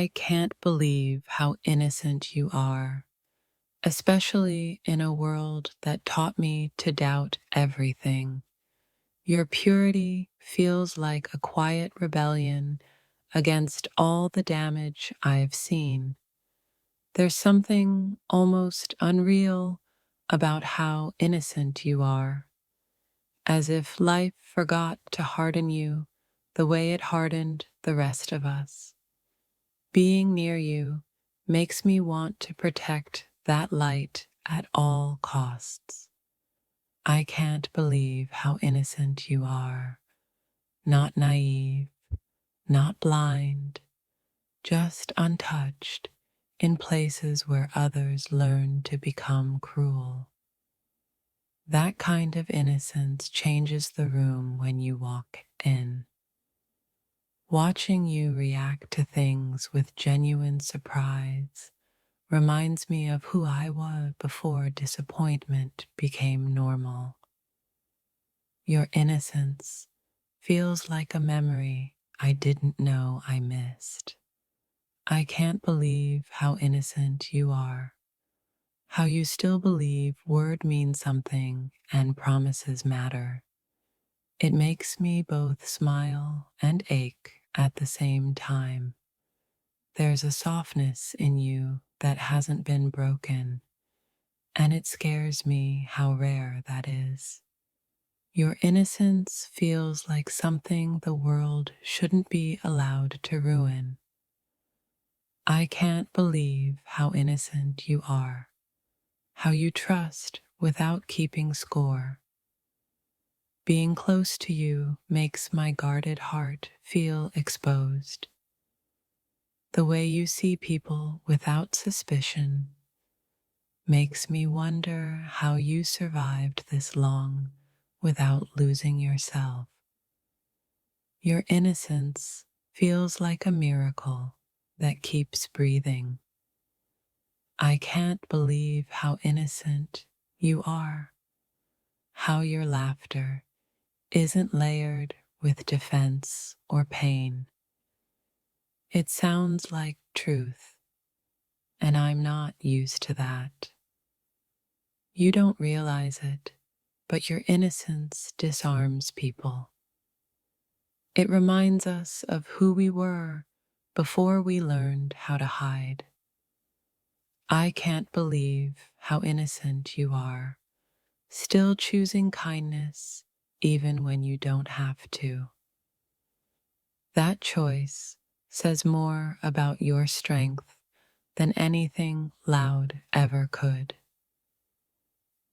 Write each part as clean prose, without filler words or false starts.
I can't believe how innocent you are, especially in a world that taught me to doubt everything. Your purity feels like a quiet rebellion against all the damage I've seen. There's something almost unreal about how innocent you are, as if life forgot to harden you the way it hardened the rest of us. Being near you makes me want to protect that light at all costs. I can't believe how innocent you are. Not naive, not blind, just untouched in places where others learn to become cruel. That kind of innocence changes the room when you walk in. Watching you react to things with genuine surprise reminds me of who I was before disappointment became normal. Your innocence feels like a memory I didn't know I missed. I can't believe how innocent you are, how you still believe word means something and promises matter. It makes me both smile and ache at the same time. There's a softness in you that hasn't been broken, and it scares me how rare that is. Your innocence feels like something the world shouldn't be allowed to ruin. I can't believe how innocent you are, how you trust without keeping score. Being close to you makes my guarded heart feel exposed. The way you see people without suspicion makes me wonder how you survived this long without losing yourself. Your innocence feels like a miracle that keeps breathing. I can't believe how innocent you are, how your laughter isn't layered with defense or pain. It sounds like truth, and I'm not used to that. You don't realize it, but your innocence disarms people. It reminds us of who we were before we learned how to hide. I can't believe how innocent you are, still choosing kindness even when you don't have to. That choice says more about your strength than anything loud ever could.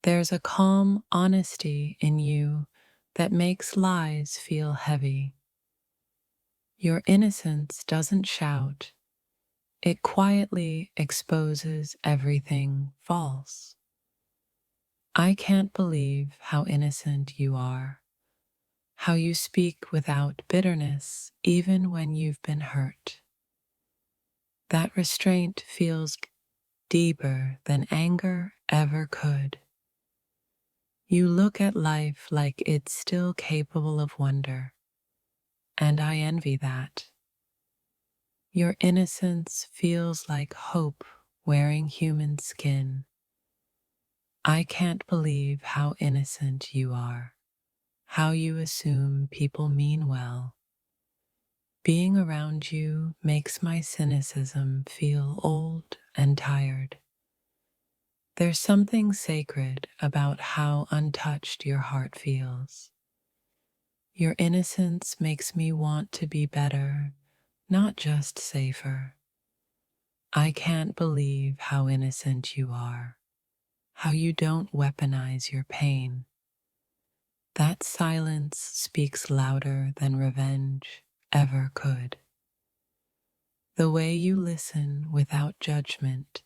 There's a calm honesty in you that makes lies feel heavy. Your innocence doesn't shout, it quietly exposes everything false. I can't believe how innocent you are, how you speak without bitterness even when you've been hurt. That restraint feels deeper than anger ever could. You look at life like it's still capable of wonder, and I envy that. Your innocence feels like hope wearing human skin. I can't believe how innocent you are, how you assume people mean well. Being around you makes my cynicism feel old and tired. There's something sacred about how untouched your heart feels. Your innocence makes me want to be better, not just safer. I can't believe how innocent you are, how you don't weaponize your pain. That silence speaks louder than revenge ever could. The way you listen without judgment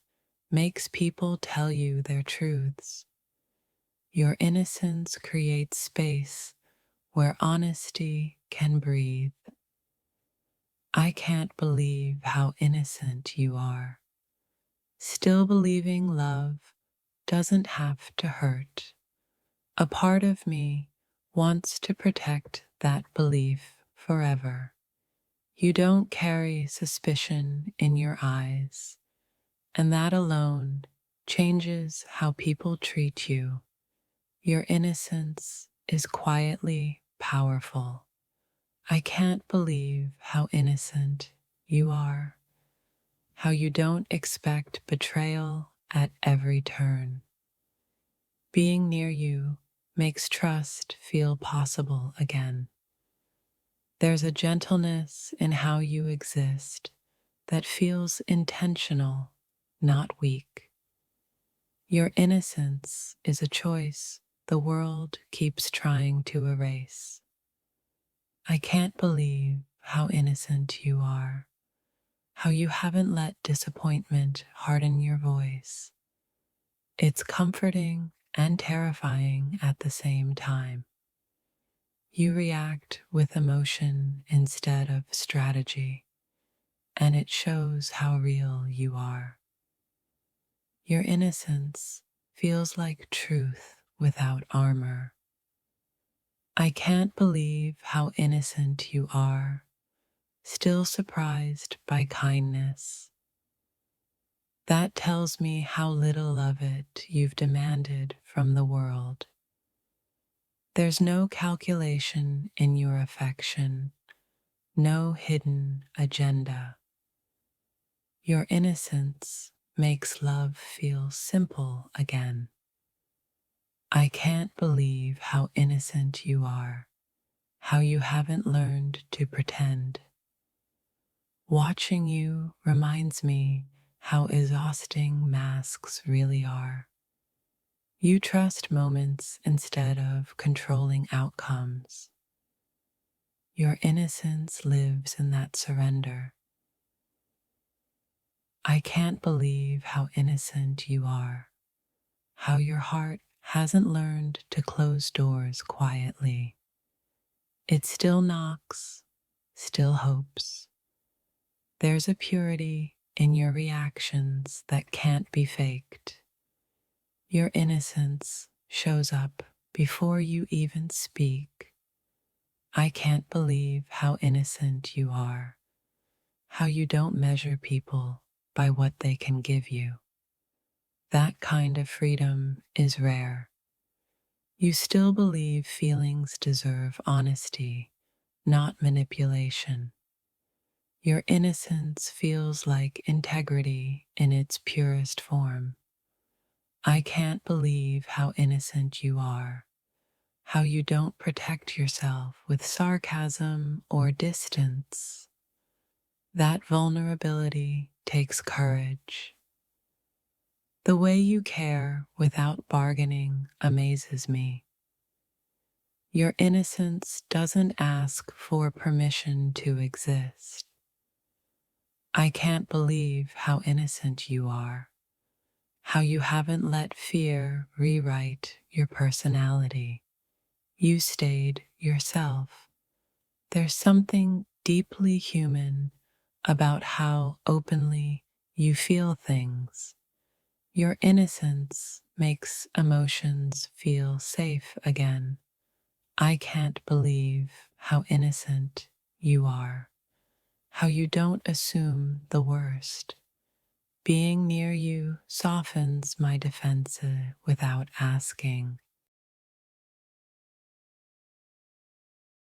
makes people tell you their truths. Your innocence creates space where honesty can breathe. I can't believe how innocent you are, still believing love doesn't have to hurt. A part of me wants to protect that belief forever. You don't carry suspicion in your eyes, and that alone changes how people treat you. Your innocence is quietly powerful. I can't believe how innocent you are, how you don't expect betrayal at every turn. Being near you makes trust feel possible again. There's a gentleness in how you exist that feels intentional, not weak. Your innocence is a choice the world keeps trying to erase. I can't believe how innocent you are, how you haven't let disappointment harden your voice. It's comforting and terrifying at the same time. You react with emotion instead of strategy, and it shows how real you are. Your innocence feels like truth without armor. I can't believe how innocent you are, still surprised by kindness. That tells me how little of it you've demanded from the world. There's no calculation in your affection, no hidden agenda. Your innocence makes love feel simple again. I can't believe how innocent you are, how you haven't learned to pretend. Watching you reminds me how exhausting masks really are. You trust moments instead of controlling outcomes. Your innocence lives in that surrender. I can't believe how innocent you are, how your heart hasn't learned to close doors quietly. It still knocks, still hopes. There's a purity in your reactions that can't be faked. Your innocence shows up before you even speak. I can't believe how innocent you are, how you don't measure people by what they can give you. That kind of freedom is rare. You still believe feelings deserve honesty, not manipulation. Your innocence feels like integrity in its purest form. I can't believe how innocent you are, how you don't protect yourself with sarcasm or distance. That vulnerability takes courage. The way you care without bargaining amazes me. Your innocence doesn't ask for permission to exist. I can't believe how innocent you are, how you haven't let fear rewrite your personality. You stayed yourself. There's something deeply human about how openly you feel things. Your innocence makes emotions feel safe again. I can't believe how innocent you are, how you don't assume the worst. Being near you softens my defenses without asking.